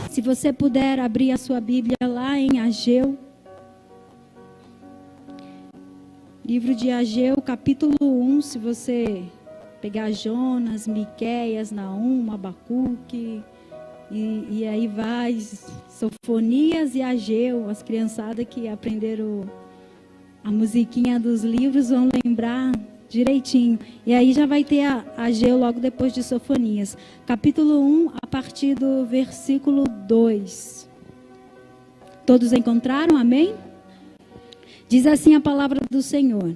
Se você puder abrir a sua Bíblia lá em Ageu, livro de Ageu, capítulo 1, se você pegar Jonas, Miqueias, Naum, Abacuque, e aí vai, Sofonias e Ageu, as criançadas que aprenderam a musiquinha dos livros vão lembrar direitinho. E aí já vai ter a Ageu logo depois de Sofonias. Capítulo 1, a partir do versículo 2. Todos encontraram? Amém? Diz assim a palavra do Senhor.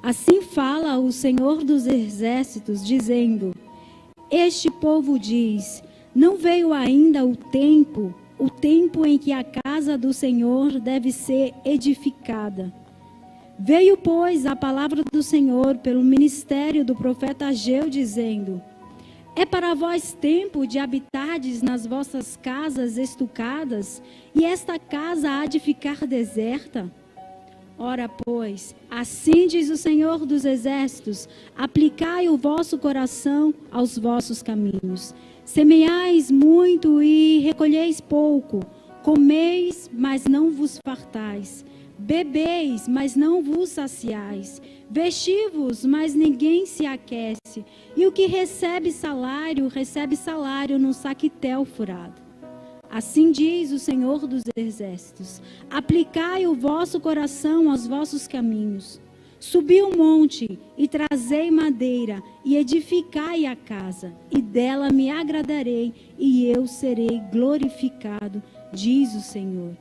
Assim fala o Senhor dos Exércitos, dizendo: Este povo diz, não veio ainda o tempo em que a casa do Senhor deve ser edificada. Veio, pois, a palavra do Senhor pelo ministério do profeta Ageu, dizendo: É para vós tempo de habitardes nas vossas casas estucadas, e esta casa há de ficar deserta? Ora, pois, assim diz o Senhor dos Exércitos: aplicai o vosso coração aos vossos caminhos. Semeais muito e recolheis pouco, comeis, mas não vos fartais. Bebeis, mas não vos saciais. Vestivos, mas ninguém se aquece. E o que recebe salário num saquitel furado. Assim diz o Senhor dos Exércitos: aplicai o vosso coração aos vossos caminhos. Subi o monte e trazei madeira e edificai a casa, e dela me agradarei e eu serei glorificado, diz o Senhor.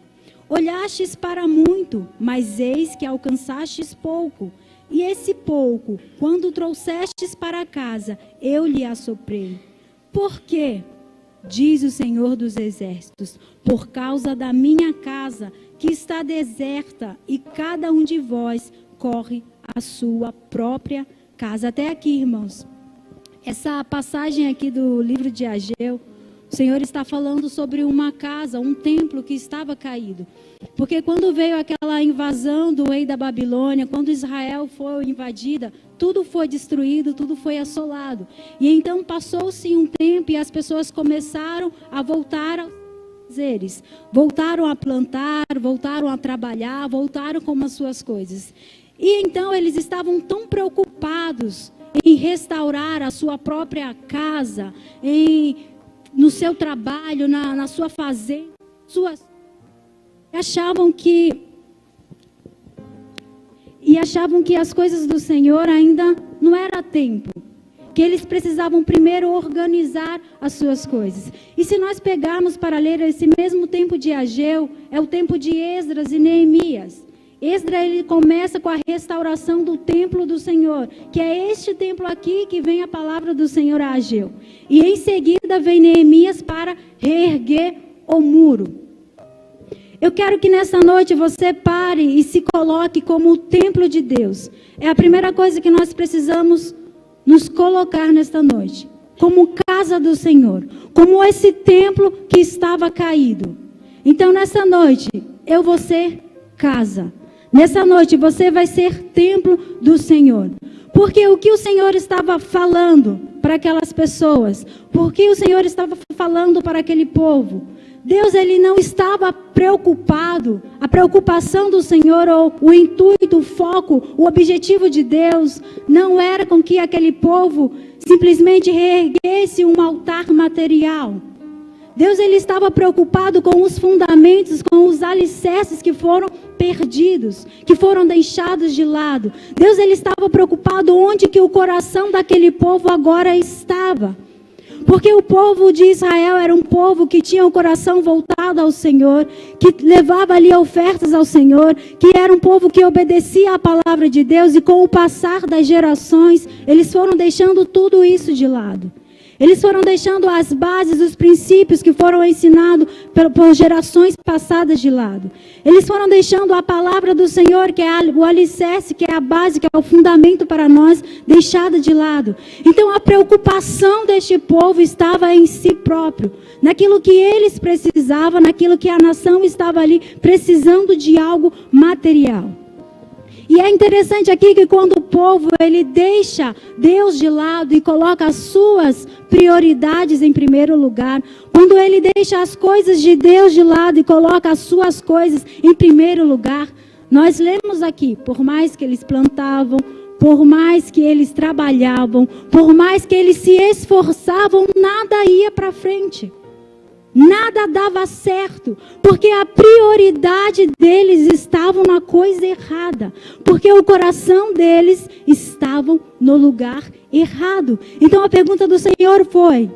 Olhastes para muito, mas eis que alcançastes pouco. E esse pouco, quando trouxestes para casa, eu lhe assoprei. Por quê? Diz o Senhor dos Exércitos: por causa da minha casa, que está deserta, e cada um de vós corre à sua própria casa. Até aqui, irmãos. Essa passagem aqui do livro de Ageu, o Senhor está falando sobre uma casa, um templo que estava caído. Porque quando veio aquela invasão do rei da Babilônia, quando Israel foi invadida, tudo foi destruído, tudo foi assolado. E então passou-se um tempo e as pessoas começaram a voltar aos fazeres. Voltaram a plantar, voltaram a trabalhar, voltaram com as suas coisas. E então eles estavam tão preocupados em restaurar a sua própria casa, no seu trabalho, na sua fazenda, achavam que as coisas do Senhor ainda não era tempo, que eles precisavam primeiro organizar as suas coisas. E se nós pegarmos para ler esse mesmo tempo de Ageu, é o tempo de Esdras e Neemias. Esdras, ele começa com a restauração do templo do Senhor, que é este templo aqui que vem a palavra do Senhor a Ageu. E em seguida vem Neemias para reerguer o muro. Eu quero que nessa noite você pare e se coloque como o templo de Deus. É a primeira coisa que nós precisamos nos colocar nesta noite. Como casa do Senhor. Como esse templo que estava caído. Então nessa noite, eu vou ser casa. Nessa noite você vai ser templo do Senhor. Porque o que o Senhor estava falando para aquelas pessoas? Porque o Senhor estava falando para aquele povo? Deus, ele não estava preocupado. A preocupação do Senhor, ou o intuito, o foco, o objetivo de Deus, não era com que aquele povo simplesmente reerguesse um altar material. Deus, ele estava preocupado com os fundamentos, com os alicerces que foram perdidos, que foram deixados de lado. Deus, ele estava preocupado onde que o coração daquele povo agora estava. Porque o povo de Israel era um povo que tinha o coração voltado ao Senhor, que levava ali ofertas ao Senhor, que era um povo que obedecia à palavra de Deus, e com o passar das gerações, eles foram deixando tudo isso de lado. Eles foram deixando as bases, os princípios que foram ensinados por gerações passadas de lado. Eles foram deixando a palavra do Senhor, que é o alicerce, que é a base, que é o fundamento para nós, deixada de lado. Então a preocupação deste povo estava em si próprio, naquilo que eles precisavam, naquilo que a nação estava ali precisando de algo material. E é interessante aqui que quando o povo ele deixa Deus de lado e coloca as suas prioridades em primeiro lugar, quando ele deixa as coisas de Deus de lado e coloca as suas coisas em primeiro lugar, nós lemos aqui, por mais que eles plantavam, por mais que eles trabalhavam, por mais que eles se esforçavam, nada ia para frente. Nada dava certo, porque a prioridade deles estava na coisa errada, porque o coração deles estava no lugar errado. Então a pergunta do Senhor foi: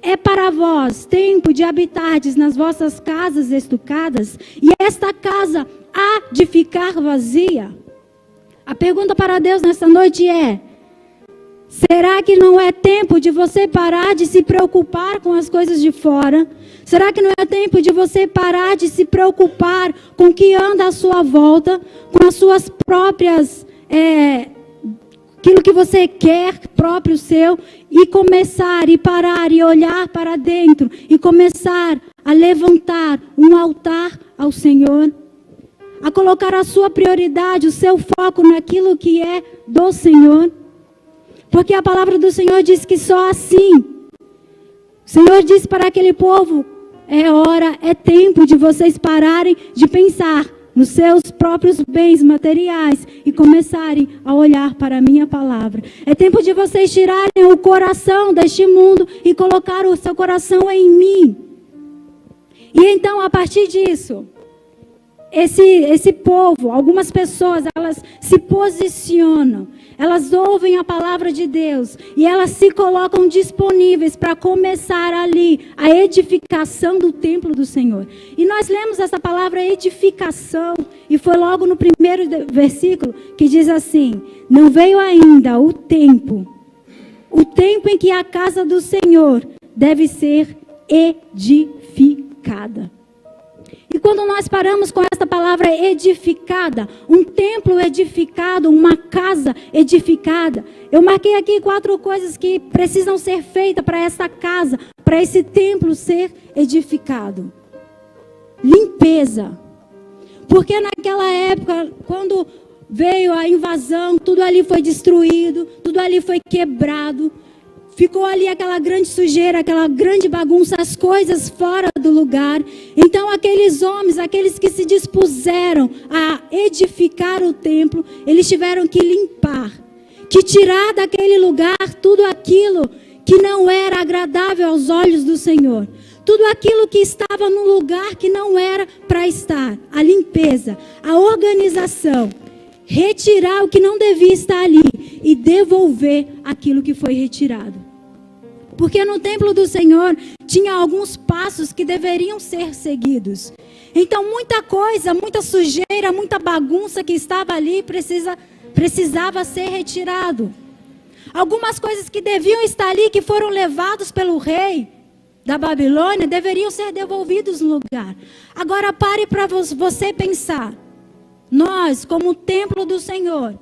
é para vós tempo de habitardes nas vossas casas estucadas, e esta casa há de ficar vazia? A pergunta para Deus nessa noite é: será que não é tempo de você parar de se preocupar com as coisas de fora? Será que não é tempo de você parar de se preocupar com o que anda à sua volta, com as suas próprias, aquilo que você quer, próprio seu, e começar, e parar, e olhar para dentro, e começar a levantar um altar ao Senhor? A colocar a sua prioridade, o seu foco naquilo que é do Senhor? Porque a palavra do Senhor diz que só assim, o Senhor disse para aquele povo: é tempo de vocês pararem de pensar nos seus próprios bens materiais e começarem a olhar para a minha palavra. É tempo de vocês tirarem o coração deste mundo e colocar o seu coração em mim. E então, a partir disso, esse povo, algumas pessoas, elas se posicionam, elas ouvem a palavra de Deus e elas se colocam disponíveis para começar ali a edificação do templo do Senhor. E nós lemos essa palavra edificação e foi logo no primeiro versículo que diz assim: não veio ainda o tempo em que a casa do Senhor deve ser edificada. E quando nós paramos com essa palavra edificada, um templo edificado, uma casa edificada, eu marquei aqui 4 coisas que precisam ser feitas para essa casa, para esse templo ser edificado. Limpeza. Porque naquela época, quando veio a invasão, tudo ali foi destruído, tudo ali foi quebrado. Ficou ali aquela grande sujeira, aquela grande bagunça, as coisas fora do lugar. Então aqueles homens, aqueles que se dispuseram a edificar o templo, eles tiveram que limpar, que tirar daquele lugar tudo aquilo que não era agradável aos olhos do Senhor. Tudo aquilo que estava no lugar que não era para estar. A limpeza, a organização, retirar o que não devia estar ali e devolver aquilo que foi retirado. Porque no templo do Senhor tinha alguns passos que deveriam ser seguidos. Então muita coisa, muita sujeira, muita bagunça que estava ali precisava ser retirado. Algumas coisas que deviam estar ali, que foram levados pelo rei da Babilônia, deveriam ser devolvidos no lugar. Agora pare para você pensar. Nós, como templo do Senhor,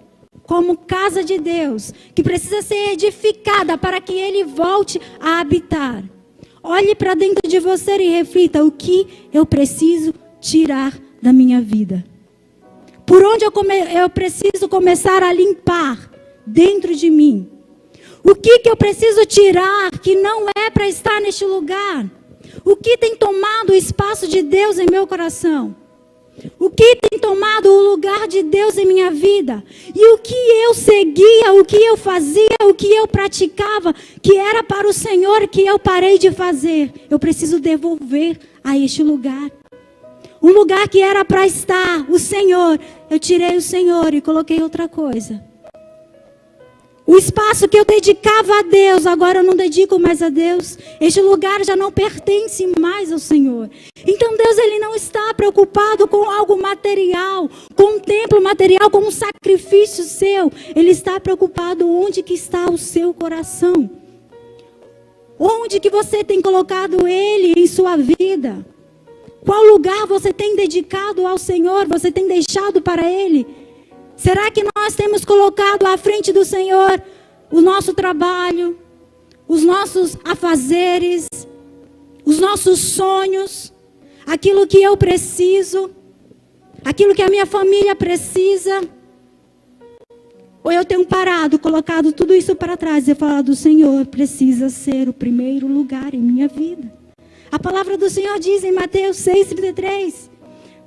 como casa de Deus, que precisa ser edificada para que Ele volte a habitar. Olhe para dentro de você e reflita: o que eu preciso tirar da minha vida? Por onde eu preciso começar a limpar dentro de mim? O que eu preciso tirar que não é para estar neste lugar? O que tem tomado o espaço de Deus em meu coração? O que tem tomado o lugar de Deus em minha vida? E o que eu seguia, o que eu fazia, o que eu praticava, que era para o Senhor, que eu parei de fazer, eu preciso devolver a este lugar. Um lugar que era para estar o Senhor, eu tirei o Senhor e coloquei outra coisa. O espaço que eu dedicava a Deus, agora eu não dedico mais a Deus. Este lugar já não pertence mais ao Senhor. Então Deus, Ele não está preocupado com algo material, com um templo material, com um sacrifício seu. Ele está preocupado onde que está o seu coração. Onde que você tem colocado Ele em sua vida? Qual lugar você tem dedicado ao Senhor? Você tem deixado para Ele? Será que nós temos colocado à frente do Senhor o nosso trabalho, os nossos afazeres, os nossos sonhos, aquilo que eu preciso, aquilo que a minha família precisa? Ou eu tenho parado, colocado tudo isso para trás e falado, o Senhor precisa ser o primeiro lugar em minha vida. A palavra do Senhor diz em Mateus 6,33,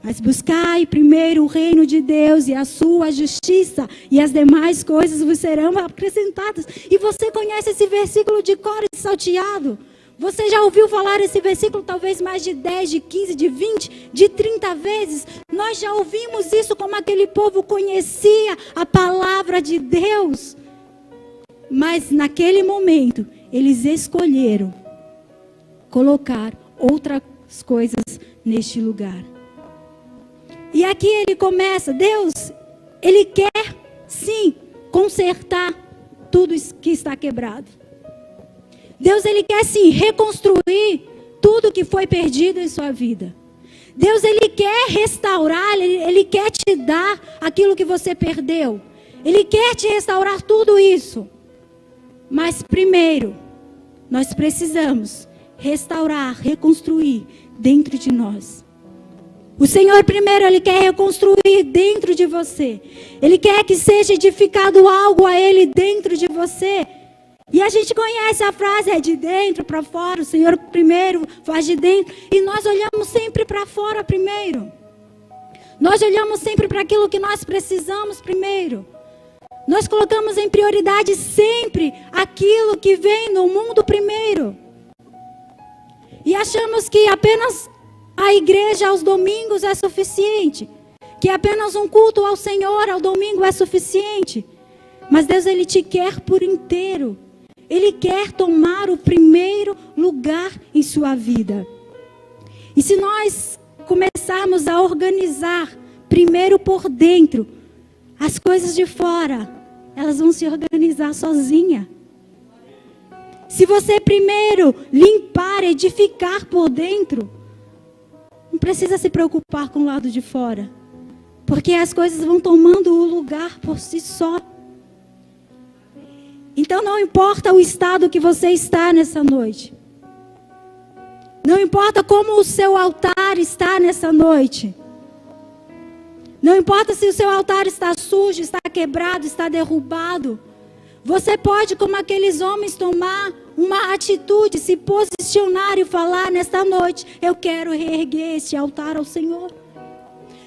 mas buscai primeiro o reino de Deus e a sua justiça, e as demais coisas vos serão acrescentadas. E você conhece esse versículo de cor e salteado? Você já ouviu falar esse versículo talvez mais de 10, de 15, de 20, de 30 vezes? Nós já ouvimos isso como aquele povo conhecia a palavra de Deus. Mas naquele momento, eles escolheram colocar outras coisas neste lugar. E aqui ele começa, Deus, Ele quer sim consertar tudo que está quebrado. Deus, Ele quer sim reconstruir tudo que foi perdido em sua vida. Deus, Ele quer restaurar, Ele quer te dar aquilo que você perdeu. Ele quer te restaurar tudo isso. Mas primeiro, nós precisamos restaurar, reconstruir dentro de nós. O Senhor primeiro, Ele quer reconstruir dentro de você. Ele quer que seja edificado algo a Ele dentro de você. E a gente conhece a frase, é de dentro para fora, o Senhor primeiro faz de dentro. E nós olhamos sempre para fora primeiro. Nós olhamos sempre para aquilo que nós precisamos primeiro. Nós colocamos em prioridade sempre aquilo que vem no mundo primeiro. E achamos que apenas a igreja aos domingos é suficiente. Que apenas um culto ao Senhor ao domingo é suficiente. Mas Deus, Ele te quer por inteiro. Ele quer tomar o primeiro lugar em sua vida. E se nós começarmos a organizar primeiro por dentro, as coisas de fora, elas vão se organizar sozinha. Se você primeiro limpar, edificar por dentro, não precisa se preocupar com o lado de fora, porque as coisas vão tomando o lugar por si só. Então não importa o estado que você está nessa noite. Não importa como o seu altar está nessa noite. Não importa se o seu altar está sujo, está quebrado, está derrubado. Você pode, como aqueles homens, tomar uma atitude, se posicionar e falar nesta noite, eu quero reerguer este altar ao Senhor.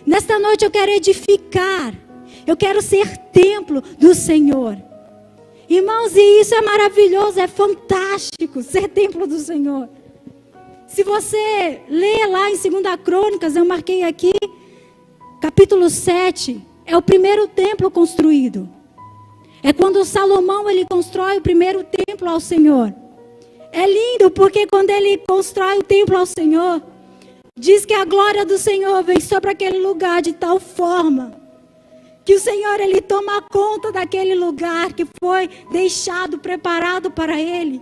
Nesta noite eu quero edificar. Eu quero ser templo do Senhor. Irmãos, e isso é maravilhoso, é fantástico, ser templo do Senhor. Se você ler lá em 2 Crônicas, eu marquei aqui, capítulo 7, é o primeiro templo construído. É quando Salomão, ele constrói o primeiro templo ao Senhor. É lindo, porque quando ele constrói o templo ao Senhor, diz que a glória do Senhor vem sobre aquele lugar de tal forma que o Senhor, Ele toma conta daquele lugar que foi deixado, preparado para Ele.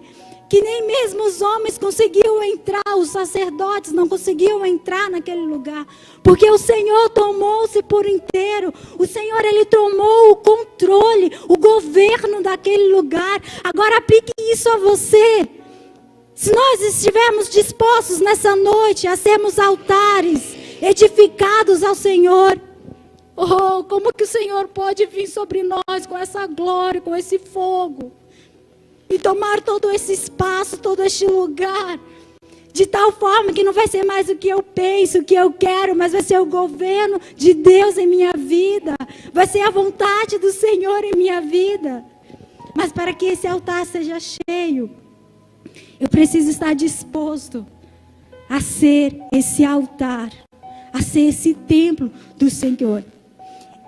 Que nem mesmo os homens conseguiam entrar, os sacerdotes não conseguiam entrar naquele lugar. Porque o Senhor tomou-se por inteiro. O Senhor, Ele tomou o controle, o governo daquele lugar. Agora aplique isso a você. Se nós estivermos dispostos nessa noite a sermos altares edificados ao Senhor, oh, como que o Senhor pode vir sobre nós com essa glória, com esse fogo, e tomar todo esse espaço, todo este lugar, de tal forma que não vai ser mais o que eu penso, o que eu quero, mas vai ser o governo de Deus em minha vida, vai ser a vontade do Senhor em minha vida. Mas para que esse altar seja cheio, eu preciso estar disposto a ser esse altar, a ser esse templo do Senhor.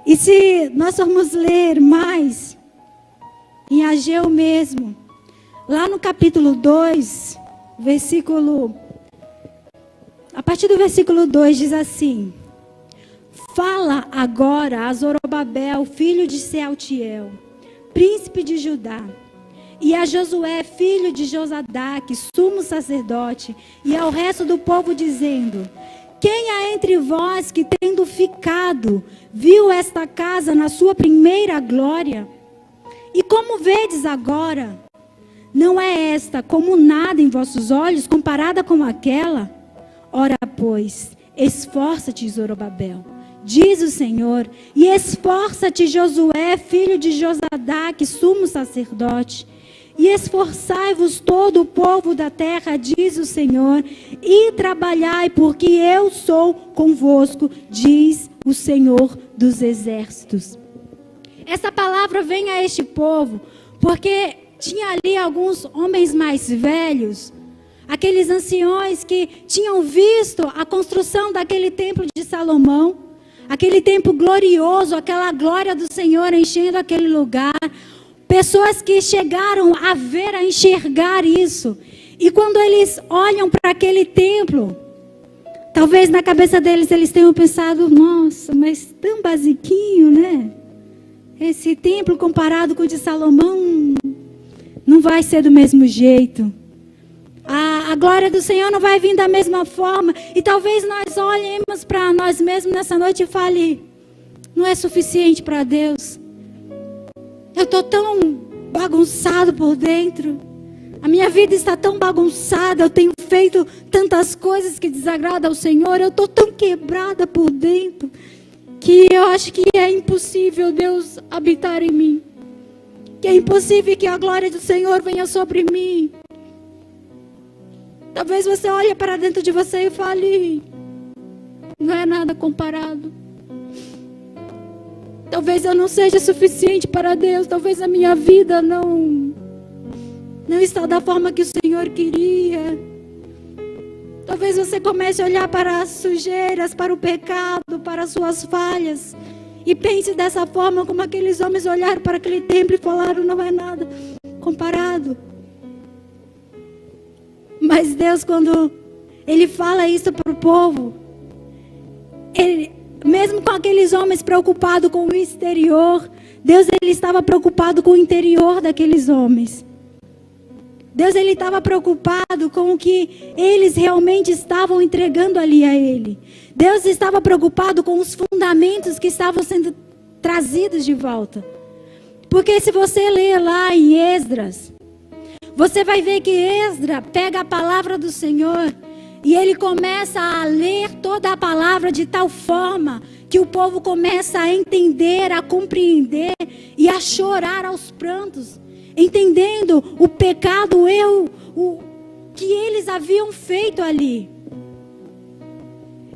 E se nós formos ler mais, em Ageu mesmo, lá no capítulo 2, a partir do versículo 2 diz assim: fala agora a Zorobabel, filho de Sealtiel, príncipe de Judá, e a Josué, filho de Josadaque, sumo sacerdote, e ao resto do povo, dizendo: quem há entre vós que, tendo ficado, viu esta casa na sua primeira glória? E como vedes agora, não é esta como nada em vossos olhos, comparada com aquela? Ora, pois, esforça-te, Zorobabel, diz o Senhor. E esforça-te, Josué, filho de Josadaque, sumo sacerdote. E esforçai-vos todo o povo da terra, diz o Senhor, e trabalhai, porque eu sou convosco, diz o Senhor dos exércitos. Essa palavra vem a este povo, porque tinha ali alguns homens mais velhos, aqueles anciões que tinham visto a construção daquele templo de Salomão, aquele templo glorioso, aquela glória do Senhor enchendo aquele lugar. Pessoas que chegaram a ver, a enxergar isso. E quando eles olham para aquele templo, talvez na cabeça deles eles tenham pensado, nossa, mas tão basiquinho, né? Esse templo comparado com o de Salomão não vai ser do mesmo jeito. A glória do Senhor não vai vir da mesma forma. E talvez nós olhemos para nós mesmos nessa noite e fale, não é suficiente para Deus. Eu estou tão bagunçado por dentro. A minha vida está tão bagunçada. Eu tenho feito tantas coisas que desagradam ao Senhor. Eu estou tão quebrada por dentro que eu acho que é impossível Deus habitar em mim. Que é impossível que a glória do Senhor venha sobre mim. Talvez você olhe para dentro de você e fale, não é nada comparado. Talvez eu não seja suficiente para Deus. Talvez a minha vida não está da forma que o Senhor queria. Talvez você comece a olhar para as sujeiras, para o pecado, para as suas falhas. E pense dessa forma como aqueles homens olharam para aquele templo e falaram, não é nada comparado. Mas Deus, quando Ele fala isso para o povo, mesmo com aqueles homens preocupados com o exterior, Deus ele estava preocupado com o interior daqueles homens. Deus ele estava preocupado com o que eles realmente estavam entregando ali a Ele. Deus estava preocupado com os fundamentos que estavam sendo trazidos de volta. Porque se você ler lá em Esdras, você vai ver que Esdras pega a palavra do Senhor e ele começa a ler toda a palavra de tal forma que o povo começa a entender, a compreender e a chorar aos prantos, entendendo o pecado, o erro, que eles haviam feito ali.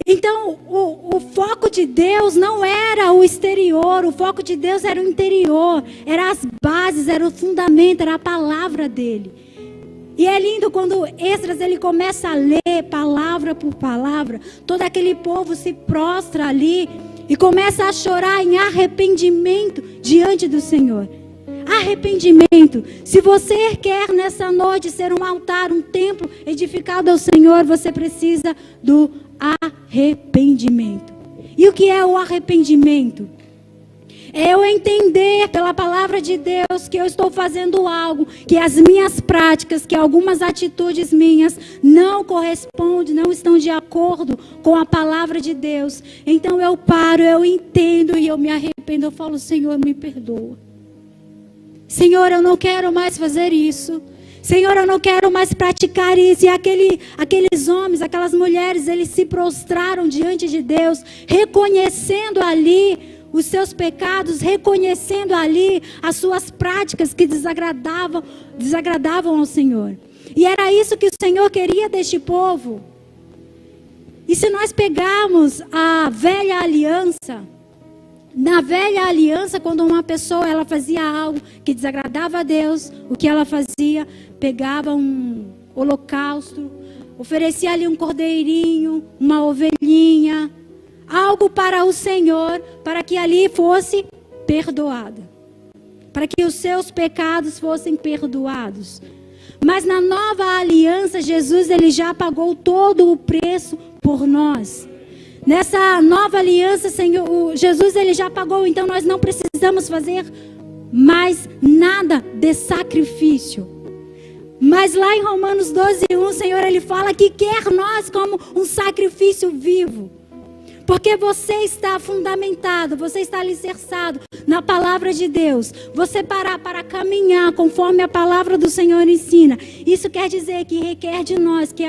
Então, o foco de Deus não era o exterior, o foco de Deus era o interior, eram as bases, era o fundamento, era a palavra dele. E é lindo quando Esdras ele começa a ler palavra por palavra, todo aquele povo se prostra ali e começa a chorar em arrependimento diante do Senhor. Arrependimento. Se você quer nessa noite ser um altar, um templo edificado ao Senhor, você precisa do arrependimento. E o que é o arrependimento? É eu entender pela palavra de Deus que eu estou fazendo algo, que as minhas práticas, que algumas atitudes minhas não correspondem, não estão de acordo com a palavra de Deus. Então eu paro, eu entendo e eu me arrependo. Eu falo, Senhor, me perdoa. Senhor, eu não quero mais fazer isso. Senhor, eu não quero mais praticar isso. E aqueles homens, aquelas mulheres, eles se prostraram diante de Deus, reconhecendo ali os seus pecados, reconhecendo ali as suas práticas que desagradavam ao Senhor. E era isso que o Senhor queria deste povo. E se nós pegarmos a velha aliança, na velha aliança, quando uma pessoa ela fazia algo que desagradava a Deus, o que ela fazia? Pegava um holocausto, oferecia ali um cordeirinho, uma ovelhinha, algo para o Senhor, para que ali fosse perdoada, para que os seus pecados fossem perdoados. Mas na nova aliança, Jesus ele já pagou todo o preço por nós. Nessa nova aliança, Senhor, Jesus ele já pagou, então nós não precisamos fazer mais nada de sacrifício. Mas lá em Romanos 12:1, o Senhor ele fala que quer nós como um sacrifício vivo. Porque você está fundamentado, você está alicerçado na palavra de Deus. Você parar para caminhar conforme a palavra do Senhor ensina. Isso quer dizer que requer de nós que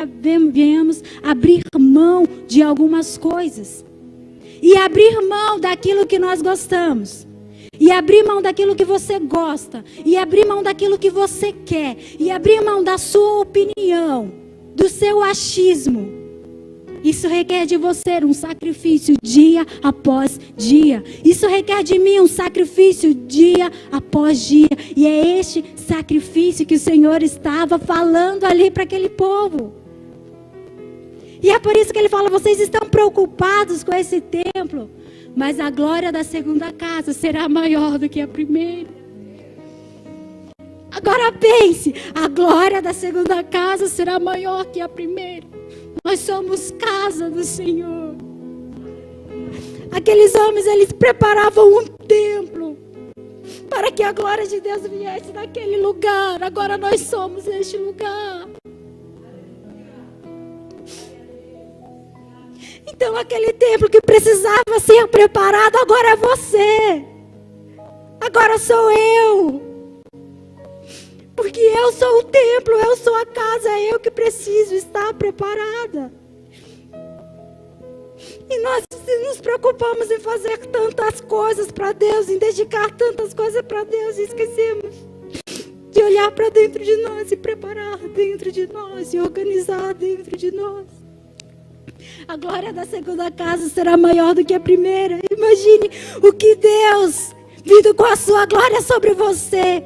venhamos abrir mão de algumas coisas. e abrir mão daquilo que nós gostamos, e abrir mão daquilo que você gosta, e abrir mão daquilo que você quer, e abrir mão da sua opinião, do seu achismo. Isso requer de você um sacrifício dia após dia. Isso requer de mim um sacrifício dia após dia. E é este sacrifício que o Senhor estava falando ali para aquele povo. E é por isso que ele fala: vocês estão preocupados com esse templo, mas a glória da segunda casa será maior do que a primeira. Agora pense, a glória da segunda casa será maior que a primeira. Nós somos casa do Senhor. Aqueles homens, eles preparavam um templo para que a glória de Deus viesse naquele lugar. Agora nós somos este lugar. Então aquele templo que precisava ser preparado, agora é você. Agora sou eu. Porque eu sou o templo, eu sou a casa, é eu que preciso estar preparada. E nós nos preocupamos em fazer tantas coisas para Deus, em dedicar tantas coisas para Deus, e esquecemos de olhar para dentro de nós e preparar dentro de nós e organizar dentro de nós. A glória da segunda casa será maior do que a primeira. Imagine o que Deus, vindo com a sua glória sobre você.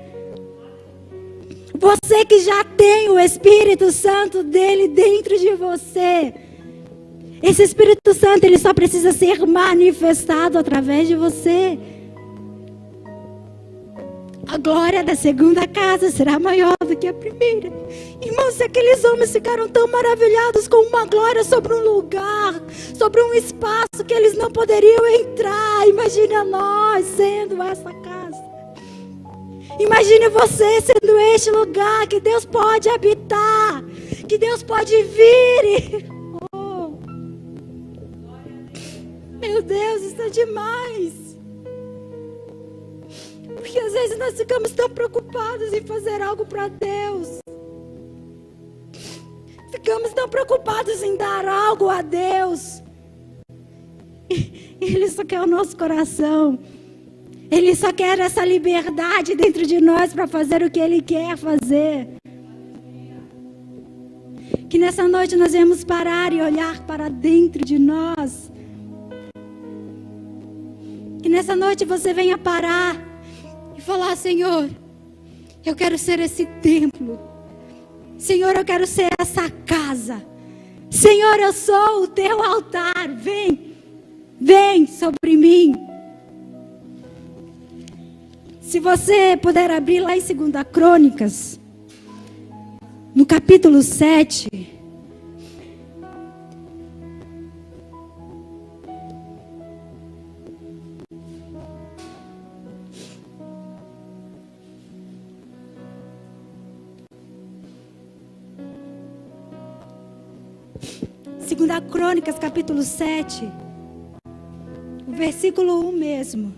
Você que já tem o Espírito Santo dele dentro de você. Esse Espírito Santo, ele só precisa ser manifestado através de você. A glória da segunda casa será maior do que a primeira. Irmãos, se aqueles homens ficaram tão maravilhados com uma glória sobre um lugar, sobre um espaço que eles não poderiam entrar, imagina nós sendo essa casa. Imagine você sendo este lugar que Deus pode habitar, que Deus pode vir. Oh, meu Deus, isso é demais. Porque às vezes nós ficamos tão preocupados em fazer algo para Deus. Ficamos tão preocupados em dar algo a Deus. Ele só quer o nosso coração. Ele só quer essa liberdade dentro de nós para fazer o que Ele quer fazer. Que nessa noite nós venhamos parar e olhar para dentro de nós. Que nessa noite você venha parar e falar: Senhor, eu quero ser esse templo. Senhor, eu quero ser essa casa. Senhor, eu sou o teu altar. Vem sobre mim. Se você puder abrir lá em 2 Crônicas, no capítulo 7. Segunda Crônicas, capítulo 7, o versículo 1 mesmo.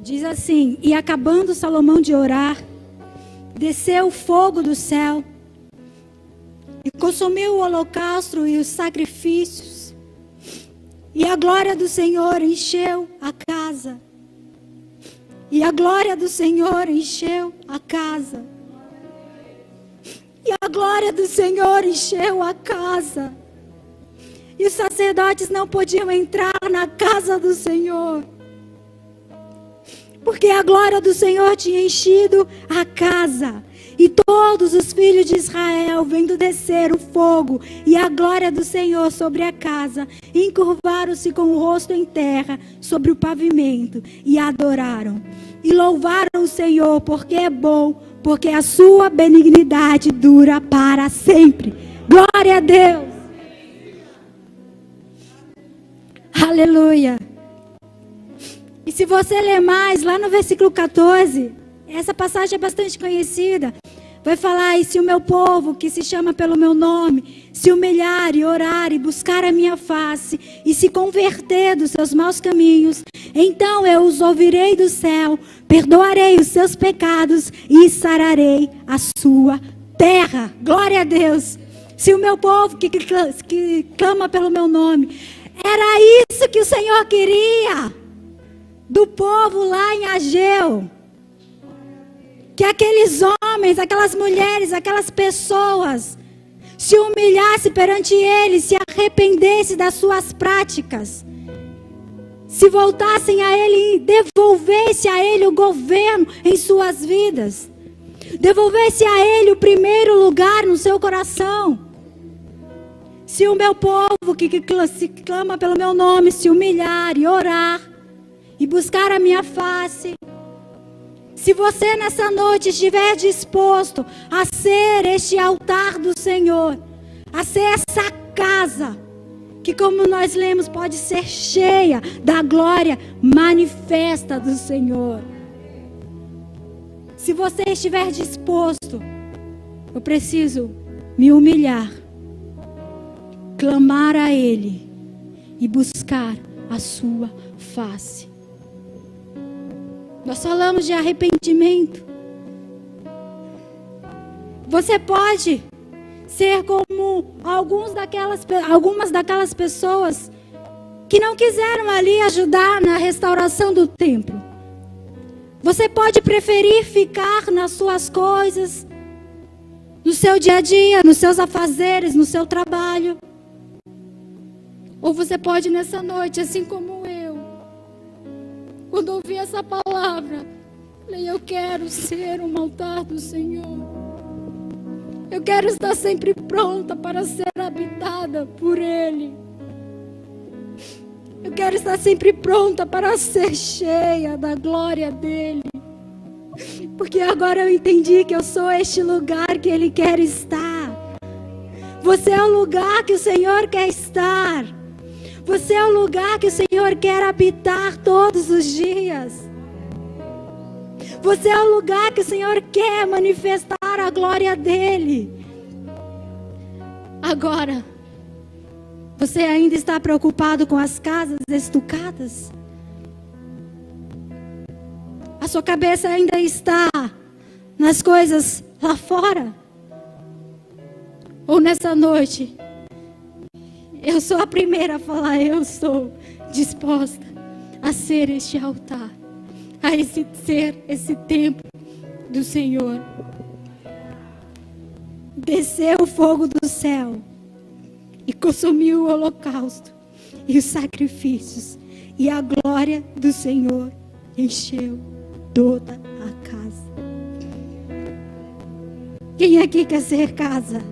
Diz assim: e acabando Salomão de orar, desceu o fogo do céu e consumiu o holocausto e os sacrifícios, e a glória do Senhor encheu a casa. E a glória do Senhor encheu a casa. E a glória do Senhor encheu a casa. E os sacerdotes não podiam entrar na casa do Senhor, porque a glória do Senhor tinha enchido a casa. E todos os filhos de Israel, vendo descer o fogo e a glória do Senhor sobre a casa, encurvaram-se com o rosto em terra sobre o pavimento e adoraram. E louvaram o Senhor, porque é bom, porque a sua benignidade dura para sempre. Glória a Deus. Aleluia. E se você ler mais, lá no versículo 14, essa passagem é bastante conhecida. Vai falar: e se o meu povo, que se chama pelo meu nome, se humilhar e orar e buscar a minha face, e se converter dos seus maus caminhos, então eu os ouvirei do céu, perdoarei os seus pecados e sararei a sua terra. Glória a Deus. Se o meu povo que clama pelo meu nome, era isso que o Senhor queria do povo lá em Ageu. Que aqueles homens, aquelas mulheres, aquelas pessoas se humilhassem perante Ele, se arrependessem das suas práticas, se voltassem a Ele e devolvessem a Ele o governo em suas vidas, devolvesse a Ele o primeiro lugar no seu coração. Se o meu povo que clama pelo meu nome se humilhar e orar e buscar a minha face, se você nessa noite estiver disposto a ser este altar do Senhor, a ser essa casa que, como nós lemos, pode ser cheia da glória manifesta do Senhor. Se você estiver disposto, eu preciso me humilhar, clamar a Ele e buscar a sua face. Nós falamos de arrependimento. Você pode ser como algumas daquelas pessoas que não quiseram ali ajudar na restauração do templo. Você pode preferir ficar nas suas coisas, no seu dia a dia, nos seus afazeres, no seu trabalho. Ou você pode nessa noite, assim como eu, quando ouvi essa palavra, falei, eu quero ser um altar do Senhor. Eu quero estar sempre pronta para ser habitada por Ele. Eu quero estar sempre pronta para ser cheia da glória dEle. Porque agora eu entendi que eu sou este lugar que Ele quer estar. Você é o lugar que o Senhor quer estar. Você é o lugar que o Senhor quer habitar todos os dias. Você é o lugar que o Senhor quer manifestar a glória dEle. Agora, você ainda está preocupado com as casas estucadas? A sua cabeça ainda está nas coisas lá fora? Ou nessa noite, eu sou a primeira a falar, eu estou disposta a ser este altar, a ser esse templo do Senhor. Desceu o fogo do céu e consumiu o holocausto e os sacrifícios, e a glória do Senhor encheu toda a casa. Quem aqui quer ser casa?